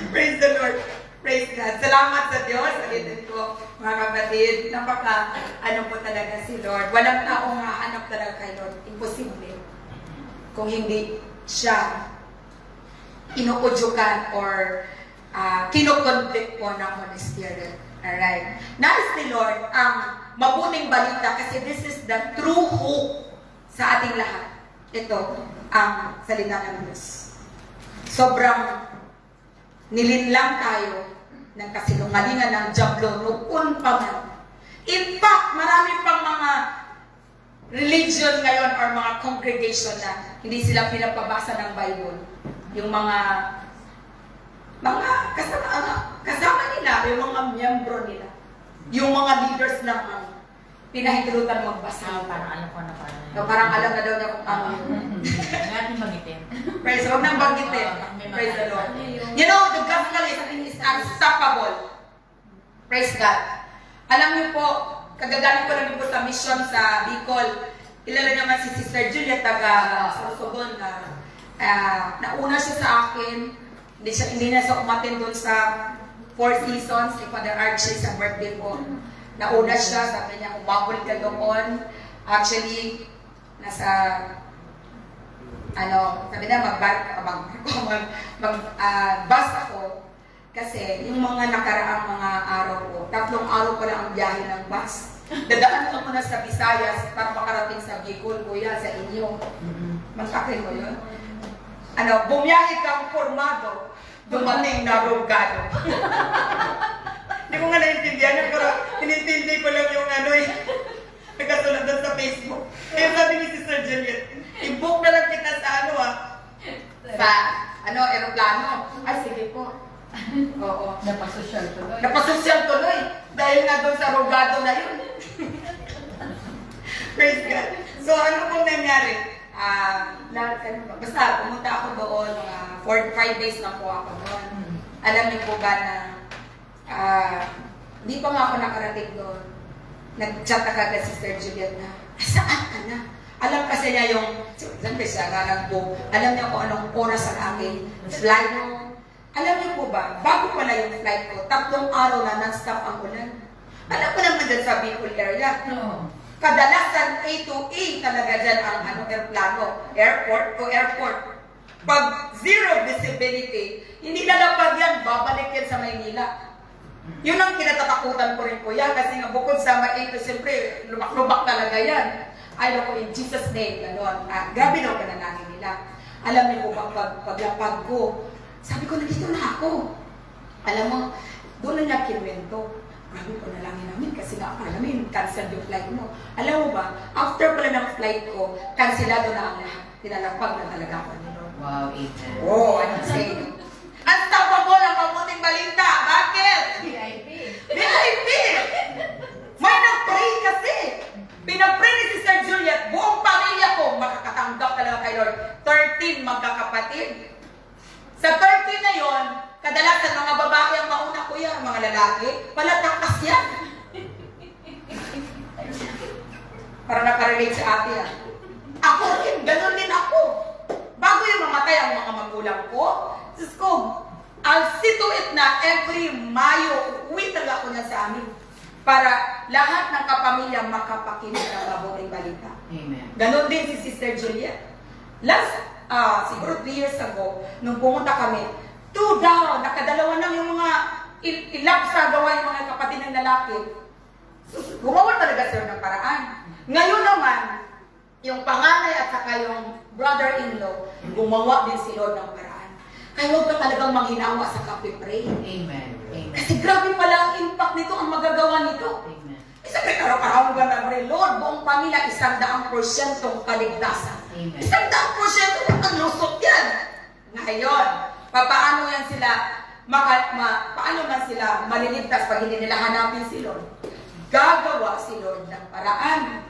Praise the Lord. Praise God. Salamat sa Diyos. Alitin ko, mga kapatid. Ano po talaga si Lord. Walang taong hahanap talaga kay Lord. Imposible. Kung hindi siya inuudyukan or kinukonvict po ng Holy Spirit. Alright. Nais ni Lord ang mabuting balita kasi this is the true hope sa ating lahat. Ito ang salita ng Diyos. Sobrang nilinlang tayo ng kasinungalingan ng Diablo noon pa man. In fact, marami pang mga religion ngayon or mga congregation na hindi sila pinapabasa ng Bible. Yung mga kasama nila, yung mga miyembro nila, yung mga leaders naman, pinahintulutan magbasa. Parang alam ko na parang. Parang alam na daw niya kung ano yun. Ngayon magitin. Praise the Lord. Huwag nang banggitin. Praise the Lord. You know, the gospel is unstoppable. Praise God. Alam niyo po, kagagaling ko lang po sa mission sa Bicol. Kilala naman si Sister Julia, taga Sorsogon. Nauna siya sa akin. Hindi na siya umatin doon sa Four Seasons ni Father Archie sa birthday ko. Nauna siya, sabi niya, umabot ka doon. Actually, sabi na bus ako kasi yung mga nakaraang mga araw ko, 3 araw pa lang ang biyahe ng bus. Dadaan ko muna sa Visayas para makarating sa Bicol, kuya, sa inyo. Masakin mo yun? Bumiyahe kang formado, dumating na rogado. Hindi ko nga naintindihan, pero inintindi ko lang yung nagkasunod doon sa Facebook. Kaya sabi ni Sister Juliet, i-book na lang kita sa aeroplano. Ay, sige po. Oo. Napasosyal tuloy. Napasosyal tuloy. Dahil nga doon sa rogado na yun. Praise God. So, ano pong nangyari? Basta, pumunta ako doon. 5 days na po ako doon. Alam niyo po ba na hindi pa nga ako nakarating doon. Nag-chat na kagad si Sister Juliet na, saan ka na? Alam kasi niya siyempre siya nanagbo, alam niya kung anong oras ang aking flight. Alam niyo po ba, bago pala yung flight ko, 3 araw na non-stop ang ulan. Alam ko naman dyan sa Bicol area. Kadalasan A to A talaga dyan ang aeroplano, airport to airport. Pag zero visibility, hindi lalapag yan, babalik yan sa Maynila. Yun ang kinatatakutan ko rin po yan kasi nga bukod sa maito, siyempre, lubak-lubak talaga yan. Ay, ako, in Jesus' name, gano'n. Grabe daw pananangin nila. Alam niyo po bang paglapag ko, sabi ko, nandito na ako. Alam mo, doon na niya kinwento. Grabe ko nalangin namin kasi nga akala namin, cancel yung flight mo. Alam mo ba, after pala ng flight ko, cancelado na ang lahat. Tinalapag na talaga ako nito. Wow, amen. Oh, I'm saying. Unstoppable ang mabuting balita. Bakit? VIP. VIP! May nag-pray kasi. Pinag-pray ni Sister Juliet, buong pamilya ko, makakatanggap talaga kay Lord. 13 magkakapatid. Sa 13 na yon, kadalasan mga babae ang mauna, kuya, mga lalaki, palatakas yan. Para nakarelate sa ate yan. Ako rin, ganun din ako. Bago yung mamatay ang mga magulang ko, Diyos ko, I'll see to it na every Mayo, uwi talaga ako niya sa amin. Para lahat ng kapamilya makapakinig ng mabuting balita. Amen. Ganon din si Sister Juliet. Siguro 3 years ago, nung pumunta kami, 2 down, nakadalawa lang yung mga ilapsa gawa yung mga kapatid ng lalaki. Gumawa talaga sila ng paraan. Ngayon naman, yung panganay at saka yung brother-in-law, gumawa din si Lord ng paraan. Kaya huwag ka talagang manghinawa sa kape-pray. Amen. Amen. Kasi grabe pala ang impact nito, ang magagawa nito. Amen. Isang araw-araw ba na rin, Lord, buong pamilya, 100% kaligtasan. Amen. 100% ang lusot yan. Ngayon, paano yan sila, paano man sila maliligtas pag hindi nila hanapin si Lord? Gagawa si Lord ng paraan.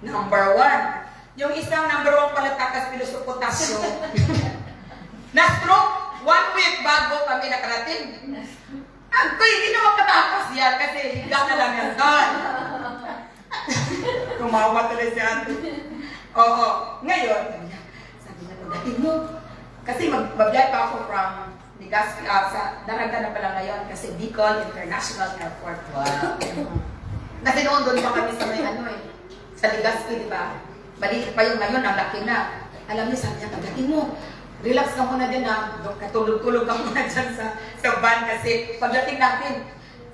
Number 1. Yung isang number 1 palatakas pilosopotasyo. Na-stroke 1 week bago kami nakarating. Ako, hindi na makatapos yan kasi higa na lang yan doon. Tumawa tuloy si Ate. Oo. Ngayon, sabi niya, pagdating mo, kasi magbiyay pa ako from Legazpi, sa Daraga na pala ngayon kasi Bicol International Airport. Wow. Kasi noon doon pa kami sa may sa Legazpi, di ba? Maliit pa yung ngayon, ang laki na. Alam niyo, sabi niya, pagdating mo, relax ka muna din na, katulog-tulog ka muna dyan sa van kasi pagdating natin,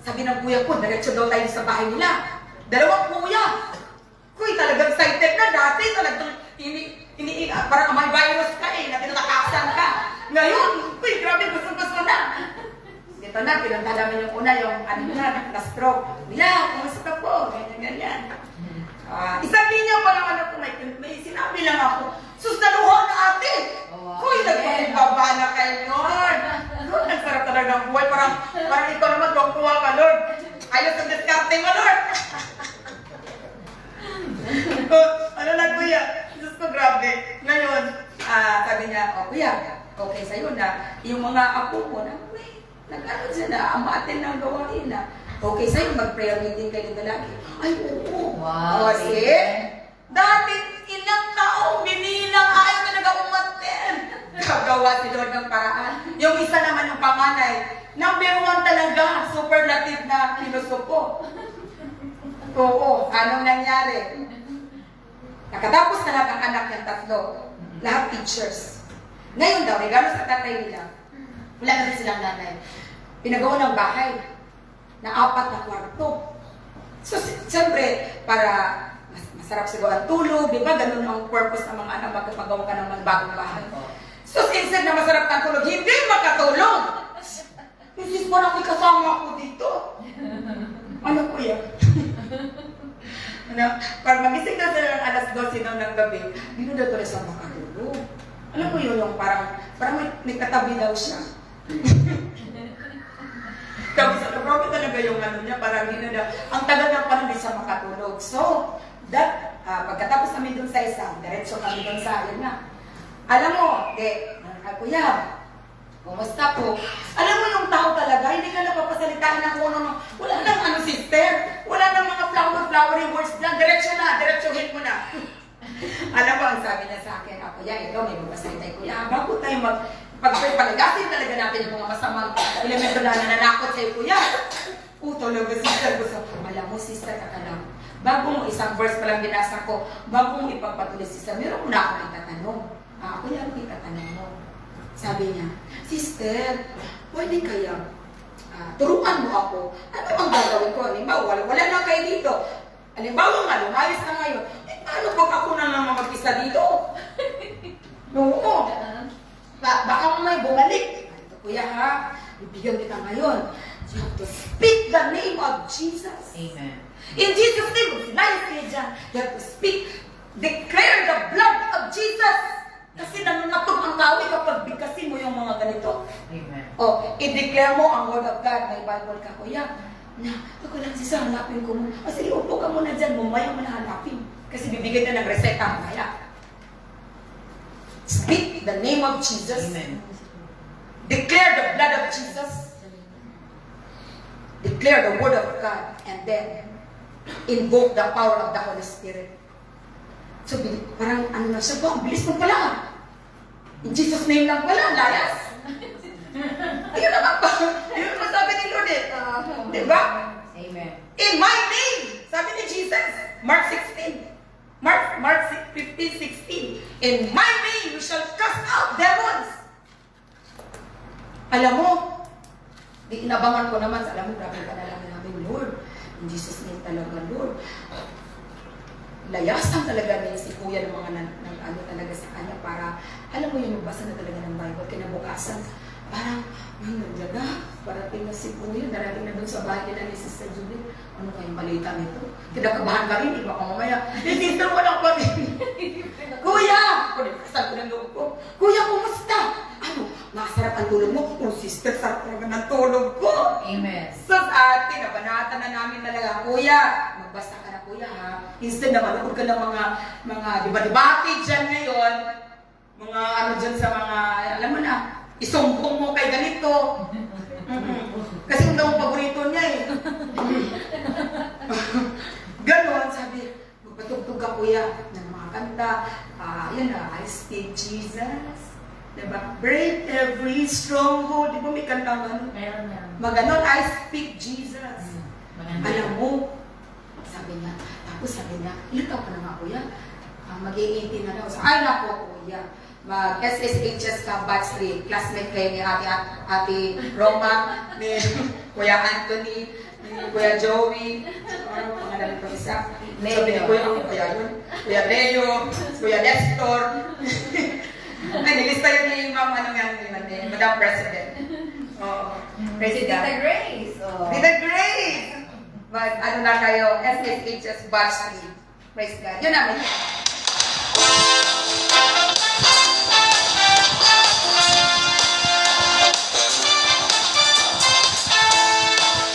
sabi ng kuya ko, diretso daw tayo sa bahay nila. Dalawang kuya. Kuy, talagang excited na dati, talagang parang may virus ka natinatakasan ka. Ngayon, kuy, grabe, gusto na. Dito na, pinunta namin yung una, yung na-stroke. Mila, kumusta po? Ganyan. Isang linya pa lang ko, may sinabi lang ako, sus, naluha na ate! Kuy, nagpapibaba na kayo, Lord! Lord, nagsarap talaga ang buhay, parang ikaw naman kuha ka, Lord! Ayos ang diskarte mo, Lord! Ano na, kuya? Diyos ko, grabe. Ngayon, sabi niya, kuya, okay sa'yo na yung mga apo mo na, nag-ano dyan na, amatin ng gawain na, okay sa'yo, mag-prayer meeting kayo na lagi. Ay, oo. Wow. Kasi, dati ilang taong binilang ayaw talaga umaten. Gagawa si Lord ng paraan. Yung isa naman yung pamanay, number 1 talaga, superlative na filosopo. Oo, anong nangyari? Nakatapos na lahat ang anak ng tatlo. Lahat teachers. Ngayon daw, regalo sa tatay nila, wala na rin silang nanay. Pinagawa ng bahay na 4 na kwarto. So, siyempre, para masarap siguro ang tulog, di ba? Ganun ang purpose ng mga anak, magpagawa ka ng bagong bahay. So, instead na masarap ang tulog, hindi makatulog! Isis mo na may kasama ako dito. Ano ko yan? Pag magising na sila ng alas 12 ng gabi, dito na tuloy sa makatulog. Alam mo yun, yung parang may katabi daw siya. Tapos grabe talaga yung niya, parang hindi na, ang tagal na parang hindi siya makatulog. So, pagkatapos kami dun sa isang, diretso kami dun sa, yun nga. Alam mo, kuya, kumusta po? Alam mo yung tao talaga, hindi ka napapasalitaan ng kuno, wala nang sister, wala nang mga flowery words lang, diretsohin mo na. Alam mo, ang sabi niya sa akin, kuya, ikaw may magbasay tayo, kuya, bago tayo pagpalagasin talaga natin yung mga masamang elemento na nananakot sa'yo, kuya. Talaga, sister, alam mo, sister, kakalang, bago mo isang verse pa lang binasa ko, bago mo ipagpatuloy, sister, meron mo na akong itatanong. Kuya, ano itatanong mo? Sabi niya, sister, pwede kaya turuan mo ako, ano ang gagawin ko? Halimbawa, wala na kayo dito. Halimbawa nga, lumayos na ngayon. Paano pag ako na naman mag-isa dito? Oo. Baka may bumalik. Ito, kuya ha, bibigyan kita ngayon. You have to speak the name of Jesus. Amen. In Jesus' name, life kayo dyan. You have to speak, declare the blood of Jesus. Kasi nanunatog ang kawi kapag bigkasin mo yung mga ganito. Amen. I-declare mo ang word of God. May Bible ka, kuya. Ako lang siya, hanapin ko mo. Sige, upo ka muna dyan, mamaya mo na hanapin. Kasi bibigyan na ng reseta mamaya. Speak the name of Jesus. Amen. Declare the blood of Jesus. Declare the word of God. And then, invoke the power of the Holy Spirit. So, parang ano na siya po, ang bilis mo pala. In Jesus' name lang pala, layas. Ayun naman pa. Ayun naman sabi ni Lord eh. Diba? Amen. In my name, sabi ni Jesus, Mark 16. Mark 15:16. In my name, we shall cast out demons. Alam mo, di inabangan ko naman, alam mo, grabe ka na lang namin, Lord. In Jesus' name talaga, Lord. Layasan talaga niya si Kuya ng mga ano talaga sa kanya para, alam mo yun, magbasa na talaga ng Bible, kinabukasan, parang, nandiyan na, parating na si Kuya, narating na doon sa bahay nila ni Sister Julie. Ano kayong balita nito? Kinakabahan ka rin, iba ka mamaya. Sister, walang pa rin. Kuya! Saan ko ng loob ko? Kuya, kumusta? Ano, masarap ang tulog mo? Sister, sarap talaga ng tulog ko. Amen. So, ate, nabanatan na namin talaga, Kuya, magbasa ka na, Kuya, ha? Instead na manood ka ng mga diba-debate dyan ngayon, mga ano dyan sa mga, alam mo na, isumbong mo kay ganito. Kasi kung daw ang paborito niya eh. Ganon, sabi, magpatugtog ka, Kuya, ng mga kanta. Yun na, I speak Jesus. Diba? break every stronghold. Di ba may kantang ano? Meron yan. Maganon, I speak Jesus. Maganda. Alam mo, sabi niya, tapos sabi niya, ilitaw ka na nga kuya. Mag-18 na daw. So, ay nako kuya. Mag-SSHS ka, batch 3. Classmate kayo ni ate Roma, ni Kuya Anthony, ni Kuya Joey. Ano pangalan ko isa? Sabi ni Kuya, ako kaya yun. Kuya Leo, Kuya Nestor. Ay, nilista yun ni Ma'am, ano yan, Madam President. Oo. Si President. Tita Grace. Oh. Tita Grace! Ano na kayo, SSHS batch 3. Praise God. Yun naman.